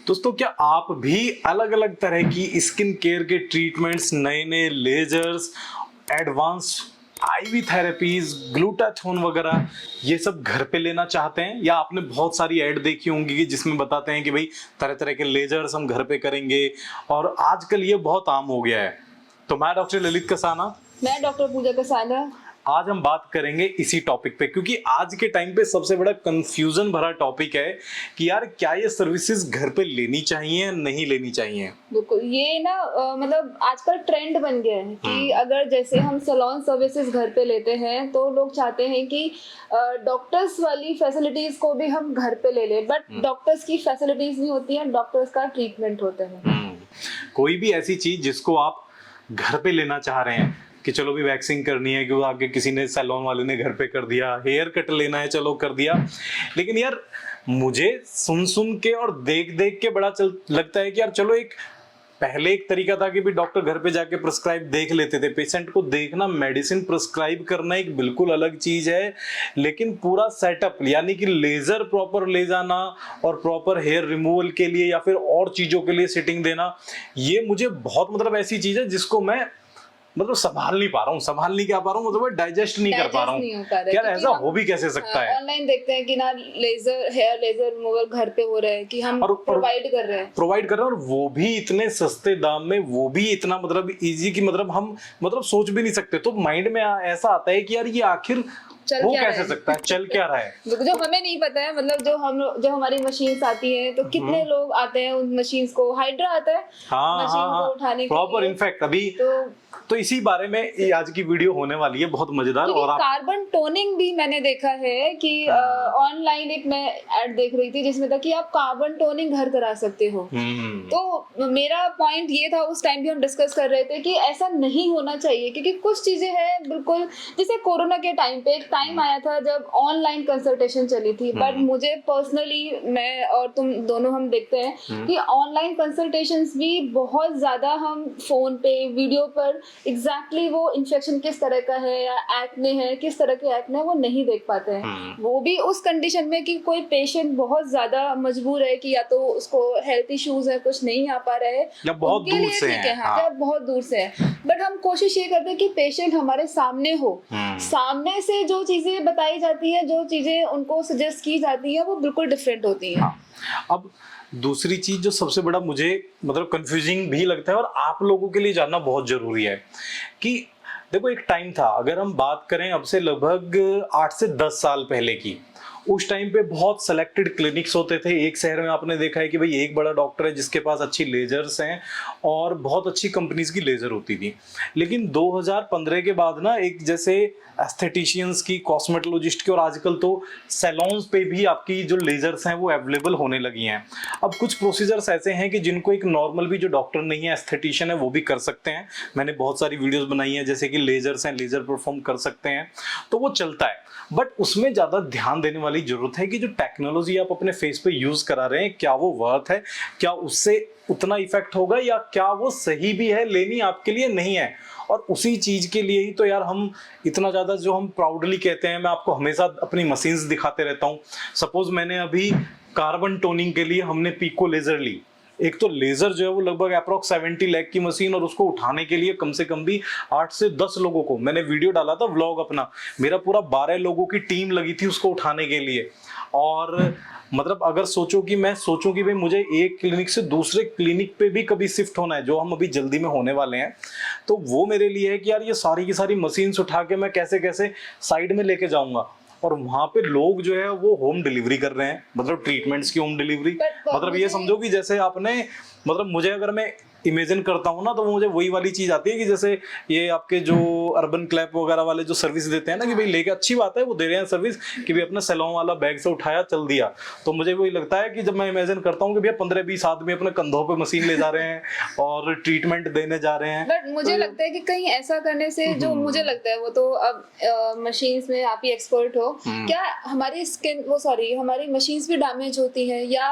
दोस्तों, क्या आप भी अलग अलग तरह की स्किन केयर के ट्रीटमेंट्स, नए नए लेजर्स, एडवांस आईवी थेरेपीज, ग्लूटाथोन वगैरह ये सब घर पे लेना चाहते हैं? या आपने बहुत सारी ऐड देखी होंगी कि जिसमें बताते हैं कि भाई तरह तरह के लेजर्स हम घर पे करेंगे, और आजकल ये बहुत आम हो गया है। तो मैं डॉक्टर ललित कसाना, मैं डॉक्टर पूजा कसाना। आज हम बात करेंगे इसी टॉपिक पे, क्योंकि आज के टाइम पे सबसे बड़ा कंफ्यूजन भरा टॉपिक है कि यार क्या ये सर्विसेज घर पे लेनी चाहिए या नहीं लेनी चाहिए। बिल्कुल, ये ना मतलब आजकल ट्रेंड बन गया है कि अगर जैसे हम सैलून सर्विसेज घर पे लेते हैं तो लोग चाहते हैं कि डॉक्टर्स वाली फैसिलिटीज को भी हम घर पे ले लें, बट डॉक्टर्स की फैसिलिटीज नहीं होती हैं, डॉक्टर्स का ट्रीटमेंट होता है। कोई भी ऐसी चीज जिसको आप घर पे लेना चाह रहे हैं कि चलो भी वैक्सिंग करनी है, कि वो आगे किसी ने सैलून वाले ने घर पे कर दिया, हेयर कट लेना है चलो कर दिया, लेकिन यार मुझे सुन सुन के और देख देख के बड़ा लगता है कि यार चलो, एक पहले एक तरीका था कि भी डॉक्टर घर पे जाके प्रिस्क्राइब देख लेते थे, पेशेंट को देखना, मेडिसिन प्रिस्क्राइब करना एक बिल्कुल अलग चीज है। लेकिन पूरा सेटअप यानी कि लेजर प्रॉपर ले जाना और प्रॉपर हेयर रिमूवल के लिए या फिर और चीजों के लिए सिटिंग देना, ये मुझे बहुत मतलब ऐसी चीज है जिसको मैं मतलब संभाल नहीं पा रहा हूँ, संभाल नहीं क्या पा रहा हूँ, मतलब डाइजेस्ट नहीं कर पा रहा हूँ। यार ऐसा हो भी कैसे सकता है? ऑनलाइन देखते हैं कि ना हेयर लेजर रिमूवल घर पे हो रहा है, कि हम प्रोवाइड कर रहे हैं, और वो भी इतने सस्ते दाम में, वो भी इतना मतलब इजी कि मतलब हम मतलब सोच भी नहीं सकते। तो माइंड में ऐसा आता है कि यार ये आखिर वो कैसे सकता है, चल क्या रहा है जो हमें नहीं पता है। मतलब जो हमारी मशीन्स आती है तो कितने लोग आते हैं उन मशीन्स को, हाइड्रा आता है मशीन को उठाने के प्रॉपर। लिए। इनफैक्ट अभी तो इसी बारे में आज की वीडियो होने वाली है, बहुत मजेदार। और कार्बन टोनिंग भी मैंने देखा है कि ऑनलाइन एक मैं ऐड देख रही थी जिसमें था कि आप कार्बन टोनिंग घर करा सकते हो। तो मेरा पॉइंट ये था, उस टाइम भी हम डिस्कस कर रहे थे कि ऐसा नहीं होना चाहिए, क्योंकि कुछ चीजें हैं बिल्कुल, जैसे कोरोना के टाइम पे एक टाइम आया था जब ऑनलाइन कंसल्टेशन चली थी, बट मुझे पर्सनली, मैं और तुम दोनों हम देखते हैं कि ऑनलाइन कंसल्टेशंस भी बहुत ज्यादा हम फोन पे वीडियो पर एग्जैक्टली वो इन्फेक्शन किस तरह का है या एक्ने है, किस तरह के एक्ने है, वो नहीं देख पाते हैं। वो भी उस कंडीशन में कि कोई पेशेंट बहुत ज्यादा मजबूर है कि या तो उसको हेल्थ इश्यूज है, कुछ नहीं आ पा रहे हैं, या बहुत दूर से है, या बहुत दूर से है। बट हम कोशिश ये करते हैं कि पेशेंट हमारे सामने हो, सामने से जो चीजें बताई जाती है, जो चीजें उनको सजेस्ट की जाती है, वो बिल्कुल डिफरेंट होती है। अब दूसरी चीज जो सबसे बड़ा मुझे मतलब कंफ्यूजिंग भी लगता है और आप लोगों के लिए जानना बहुत जरूरी है कि देखो, एक टाइम था, अगर हम बात करें अब से लगभग 8 से 10 साल पहले की, उस टाइम पे बहुत सेलेक्टेड क्लिनिक्स होते थे। एक शहर में आपने देखा है कि भाई एक बड़ा डॉक्टर है जिसके पास अच्छी लेजर्स हैं और बहुत अच्छी कंपनीज की लेजर होती थी। लेकिन 2015 के बाद ना, एक जैसे एस्थेटिशियंस की, कॉस्मेटोलॉजिस्ट की, और आजकल तो सैलून्स पे भी आपकी जो लेजर्स हैं वो अवेलेबल होने लगी हैं। अब कुछ प्रोसीजर्स ऐसे हैं कि जिनको एक नॉर्मल भी जो डॉक्टर नहीं है, एस्थेटिशियन है, वो भी कर सकते हैं। मैंने बहुत सारी वीडियोस बनाई हैं, जैसे कि लेजर्स हैं, लेजर परफॉर्म कर सकते हैं, तो वो चलता है। बट उसमें ज्यादा ध्यान देने वाली जरूरत है कि जो टेक्नोलॉजी आप अपने फेस पे यूज करा रहे हैं, क्या वो वर्थ है, क्या उससे उतना इफेक्ट होगा, या क्या वो सही भी है, लेनी आपके लिए नहीं है। और उसी चीज के लिए ही तो यार हम इतना ज्यादा जो हम प्राउडली कहते हैं, मैं आपको हमेशा अपनी मशीन्स दिखाते रहता हूँ। सपोज मैंने अभी कार्बन टोनिंग के लिए हमने पीको लेजर ली। एक तो लेजर जो है वो लगभग अप्रॉक्स 70 लाख की मशीन, और उसको उठाने के लिए कम से कम भी 8 से 10 लोगों को, मैंने वीडियो डाला था व्लॉग अपना, मेरा पूरा 12 लोगों की टीम लगी थी उसको उठाने के लिए। और मतलब अगर सोचो कि मैं सोचूं कि भाई मुझे एक क्लिनिक से दूसरे क्लिनिक पे भी कभी शिफ्ट होना है, जो हम अभी जल्दी में होने वाले हैं, तो वो मेरे लिए है कि यार ये सारी की सारी मशीन्स उठा के मैं कैसे कैसे साइड में लेके जाऊंगा। और वहां पे लोग जो है वो होम डिलीवरी कर रहे हैं, मतलब ट्रीटमेंट्स की होम डिलीवरी। मतलब ये समझो कि जैसे आपने, मतलब मुझे अगर मैं इमेजिन करता हूँ ना, तो मुझे वही वाली चीज आती है कि जैसे ये आपके जो अर्बन क्लैप वगैरह वाले जो सर्विस देते हैं ना, कि भाई लेके, अच्छी बात है वो दे रहे हैं सर्विस कि भाई अपना सैलून वाला बैग से उठाया चल दिया। तो मुझे वही लगता है कि जब मैं इमेजिन करता हूँ कि भैया 15-20 आदमी अपने कंधों पे मशीन ले जा रहे हैं और ट्रीटमेंट देने जा रहे हैं। बट मुझे लगता है कि कहीं ऐसा करने से, जो मुझे लगता है, वो तो अब मशीन्स में आप ही एक्सपर्ट हो, क्या हमारी स्किन, हमारी मशीन्स भी डैमेज होती है, या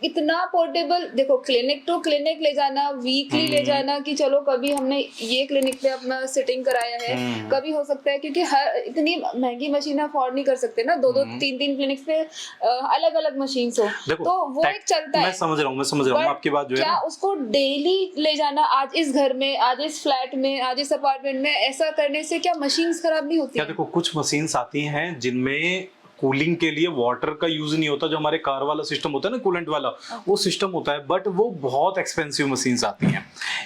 इतना पोर्टेबल, देखो क्लिनिक टू क्लिनिक ले जाना, वीकली ले जाना कि चलो कभी हमने ये क्लिनिक पे अपना सिटिंग कराया है, कभी हो सकता है क्योंकि हर इतनी महंगी मशीन अफोर्ड नहीं कर सकते ना, 2-2 3-3 क्लिनिक्स पे अलग अलग मशीन हो, तो वो एक चलता है। मैं समझ रहा हूँ आपकी बात जो है क्या उसको डेली ले जाना, आज इस घर में, आज इस फ्लैट में, आज इस अपार्टमेंट में, ऐसा करने से क्या मशीन्स खराब नहीं होती? क्या देखो, कुछ मशीन्स आती हैं जिनमें कूलिंग के लिए वाटर का यूज नहीं होता, जो हमारे कार वाला सिस्टम होता है ना, कूलेंट वाला, वो सिस्टम होता है, बट वो बहुत एक्सपेंसिव मशीन्स आती हैं।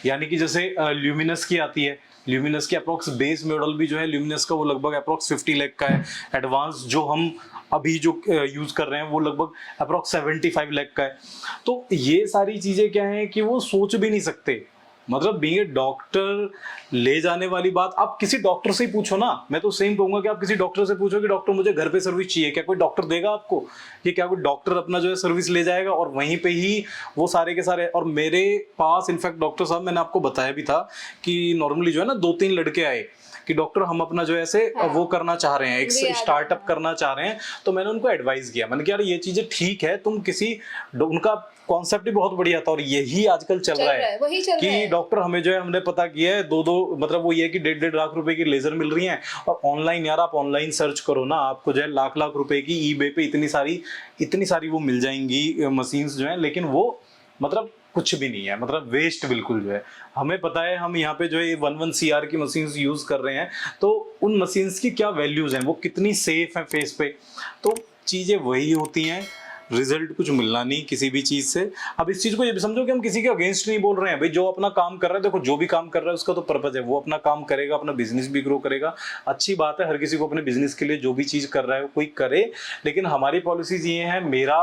यानी कि जैसे ल्यूमिनस की आती है, ल्यूमिनस की अप्रोक्स बेस मॉडल भी जो है ल्यूमिनस का, वो लगभग अप्रोक्स 50 लाख का है। एडवांस जो हम अभी जो यूज कर रहे हैं वो लगभग अप्रोक्स 75 लाख का है। तो ये सारी चीजें क्या है कि वो सोच भी नहीं सकते। मतलब बीइंग डॉक्टर ले जाने वाली बात, आप किसी डॉक्टर से ही पूछो ना, मैं तो सेम कहूंगा कि आप किसी डॉक्टर से पूछो कि डॉक्टर मुझे घर पे सर्विस चाहिए, क्या कोई डॉक्टर देगा आपको? कि क्या कोई डॉक्टर अपना जो है सर्विस ले जाएगा और वहीं पे ही वो सारे के सारे? और मेरे पास इनफैक्ट डॉक्टर साहब, मैंने आपको बताया भी था कि नॉर्मली जो है ना 2-3 लड़के आए कि डॉक्टर हम अपना जो है ऐसे वो करना चाह रहे हैं, एक स्टार्टअप करना चाह रहे हैं। तो मैंने उनको एडवाइस किया, मैंने कहा यार ये चीजें ठीक है, तुम किसी, उनका कॉन्सेप्ट भी बहुत बढ़िया था और यही आजकल चल रहा है वही चल रहा है कि डॉक्टर हमें जो है, हमने पता किया है 2-2 मतलब वो ये है कि 1.5 लाख रुपए की लेजर मिल रही हैं। और ऑनलाइन यार, आप ऑनलाइन सर्च करो ना, आपको जो है लाख रुपए की ईबे पे इतनी सारी वो मिल जाएंगी मशीन्स जो है, लेकिन वो मतलब कुछ भी नहीं है, मतलब वेस्ट बिल्कुल जो है। हमें पता है हम यहाँ पे जो है 1 CR की मशीन्स यूज कर रहे हैं, तो उन मशीन्स की क्या वैल्यूज हैं, वो कितनी सेफ है फेस पे। तो चीजें वही होती हैं, रिजल्ट कुछ मिलना नहीं किसी भी चीज से। अब इस चीज को ये भी समझो कि हम किसी के अगेंस्ट नहीं बोल रहे हैं भाई, जो अपना काम कर रहा है, देखो जो भी काम कर रहा है उसका तो पर्पज है, वो अपना काम करेगा, अपना बिजनेस भी ग्रो करेगा, अच्छी बात है। हर किसी को अपने बिजनेस के लिए जो भी चीज कर रहा है वो कोई करे, लेकिन हमारी पॉलिसीज ये है, मेरा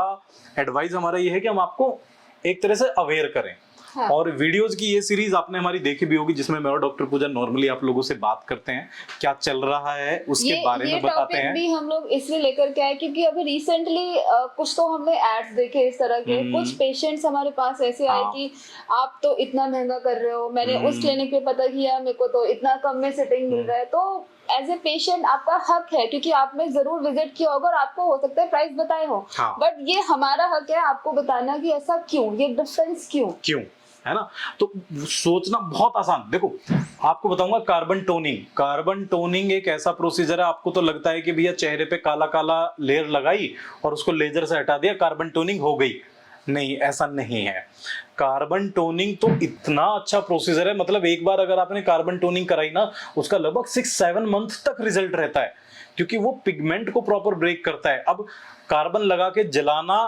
एडवाइस हमारा ये है कि हम आपको एक तरह से अवेयर करें। हाँ। और वीडियोस की ये सीरीज आपने हमारी देखी भी होगी, जिसमें मैं और डॉक्टर पूजा नॉर्मली आप लोगों से बात करते हैं, क्या चल रहा है उसके बारे में बताते हैं। भी हम लोग इसलिए लेकर के आए क्योंकि अभी रिसेंटली कुछ तो हमने एड्स देखे इस तरह के, कुछ पेशेंट्स हमारे पास ऐसे आए कि आप तो इतना महंगा कर रहे हो, मैंने उस क्लिनिक पे पता किया, मेरे को तो इतना कम में सिटिंग मिल रहा है। तो एज ए पेशेंट आपका हक है, क्योंकि आपने जरूर विजिट किया होगा और आपको हो सकता है प्राइस बताए हो, बट ये हमारा हक है आपको बताना कि ऐसा क्यों, ये डिफरेंस क्यों है ना। तो सोचना बहुत आसान, देखो आपको बताऊंगा, कार्बन टोनिंग एक ऐसा प्रोसीजर है, आपको तो लगता है कि भैया चेहरे पे काला काला लेयर लगाई और उसको लेजर से हटा दिया, कार्बन टोनिंग हो गई। नहीं, ऐसा नहीं है। कार्बन टोनिंग तो इतना अच्छा प्रोसीजर है, मतलब एक बार अगर आपने कार्बन टोनिंग कराई ना, उसका लगभग 6-7 मंथ तक रिजल्ट रहता है, क्योंकि वो पिगमेंट को प्रॉपर ब्रेक करता है। अब कार्बन लगा के जलाना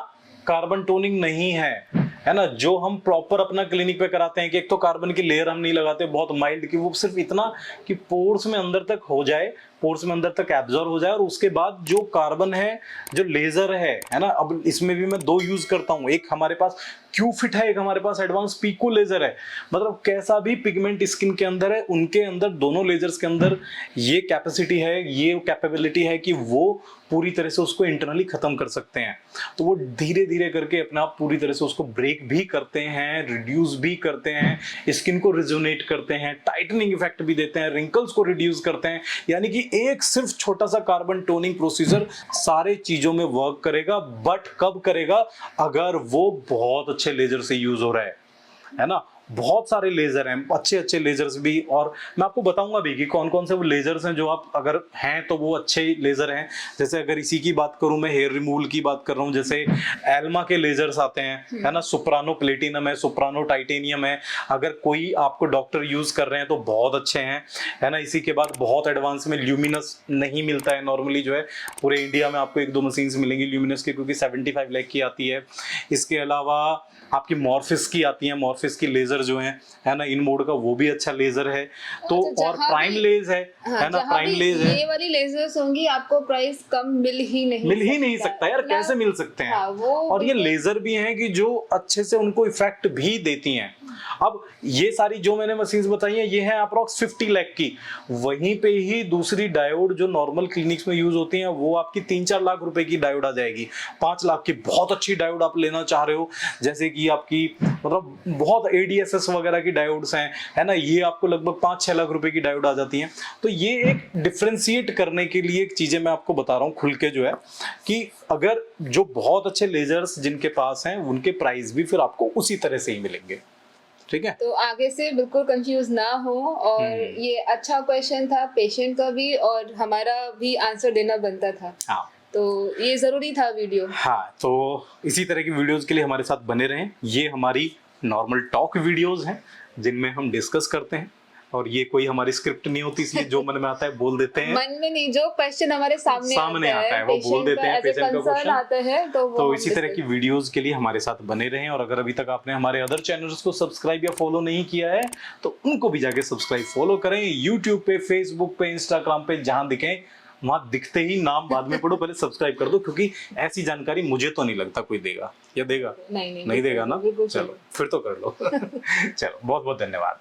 कार्बन टोनिंग नहीं है ना। जो हम प्रॉपर अपना क्लिनिक पे कराते हैं कि एक तो कार्बन की लेयर हम नहीं लगाते बहुत माइल्ड की, वो सिर्फ इतना कि पोर्स में अंदर तक हो जाए, पोर्स में अंदर तक एब्जॉर्ब हो जाए, और उसके बाद जो कार्बन है, जो लेजर है ना। अब इसमें भी मैं 2 यूज करता हूँ, एक हमारे पास क्यूफिट है, एक हमारे पास एडवांस पिको लेजर है। मतलब कैसा भी पिगमेंट स्किन के अंदर है, उनके अंदर, दोनों लेजर्स के अंदर ये कैपेसिटी है, ये कैपेबिलिटी है कि वो पूरी तरह से उसको इंटरनली खत्म कर सकते हैं। तो वो धीरे धीरे करके अपने आप पूरी तरह से उसको ब्रेक भी करते हैं, रिड्यूस भी करते हैं, स्किन को रिजोनेट करते हैं, टाइटनिंग इफेक्ट भी देते हैं, रिंकल्स को रिड्यूस करते हैं। यानी कि एक सिर्फ छोटा सा कार्बन टोनिंग प्रोसीजर सारे चीजों में वर्क करेगा, बट कब करेगा? अगर वो बहुत अच्छे लेजर से यूज हो रहा है ना। बहुत सारे लेजर हैं, अच्छे अच्छे लेजर्स भी, और मैं आपको बताऊंगा भी कि कौन कौन से वो लेजर्स हैं जो आप अगर हैं तो वो अच्छे लेजर हैं। जैसे अगर इसी की बात करूं, मैं हेयर रिमूवल की बात कर रहा हूं, जैसे एल्मा के लेजर्स आते हैं, है ना, सुप्रानो प्लेटिनम है, सुप्रानो टाइटेनियम है। अगर कोई आपको डॉक्टर यूज कर रहे हैं तो बहुत अच्छे हैं, है ना। इसी के बाद बहुत एडवांस में ल्यूमिनस नहीं मिलता है नॉर्मली, जो है पूरे इंडिया में आपको 1-2 मशीन्स मिलेंगी ल्यूमिनस की, क्योंकि 75 लाख की आती है। इसके अलावा आपकी मॉर्फिस की आती है, मॉर्फिस की लेजर जो है ना, इन मोड का वो भी अच्छा लेजर है। तो और प्राइम लेज है ना, प्राइम लेज है। ये वाली लेजर्स होंगी, आपको प्राइस कम मिल ही नहीं सकता यार, कैसे मिल सकते हैं। हाँ, और ये लेजर भी हैं कि जो अच्छे से उनको इफेक्ट भी देती हैं। अब ये सारी जो मैंने मशीन्स बताई हैं ये है अप्रॉक्स 50 लाख की। वहीं पे ही दूसरी डायोड जो नॉर्मल क्लिनिक्स में यूज होती हैं वो आपकी 3-4 लाख रुपए की डायोड आ जाएगी। 5 लाख की बहुत अच्छी डायोड आप लेना चाह रहे हो, जैसे कि आपकी मतलब बहुत ADSS वगैरह की डायोड्स हैं, है ना, ये आपको लगभग 5-6 लाख रुपए की डायोड आ जाती हैं। तो ये एक डिफरेंशिएट करने के लिए एक चीजें मैं आपको बता रहा हूँ खुल के, जो है कि अगर जो बहुत अच्छे लेजर्स जिनके पास हैं उनके प्राइस भी फिर आपको उसी तरह से ही मिलेंगे। ठीक है, तो आगे से बिल्कुल कंफ्यूज ना हो, और ये अच्छा क्वेश्चन था पेशेंट का भी और हमारा भी आंसर देना बनता था। हाँ तो ये जरूरी था वीडियो। हाँ, तो इसी तरह की वीडियोस के लिए हमारे साथ बने रहें। ये हमारी नॉर्मल टॉक वीडियोस हैं जिनमें हम डिस्कस करते हैं, और ये कोई हमारी स्क्रिप्ट नहीं होती, इसलिए जो मन में आता है बोल देते हैं। मन में नहीं, जो क्वेश्चन हमारे सामने आता है वो बोल देते हैं, पेशेंट का क्वेश्चन आता है तो इसी तरह की वीडियोस के लिए हमारे साथ बने रहें। और अगर अभी तक आपने हमारे अदर चैनल्स को सब्सक्राइब या फॉलो नहीं किया है तो उनको भी जाके सब्सक्राइब फॉलो करें। यूट्यूब पे, फेसबुक पे, इंस्टाग्राम पे, जहां दिखें वहां दिखते ही नाम बाद में पढ़ो, पहले सब्सक्राइब कर दो, क्योंकि ऐसी जानकारी मुझे तो नहीं लगता कोई देगा, या देगा? नहीं नहीं देगा ना? बिल्कुल चलो फिर तो कर लो। चलो, बहुत बहुत धन्यवाद।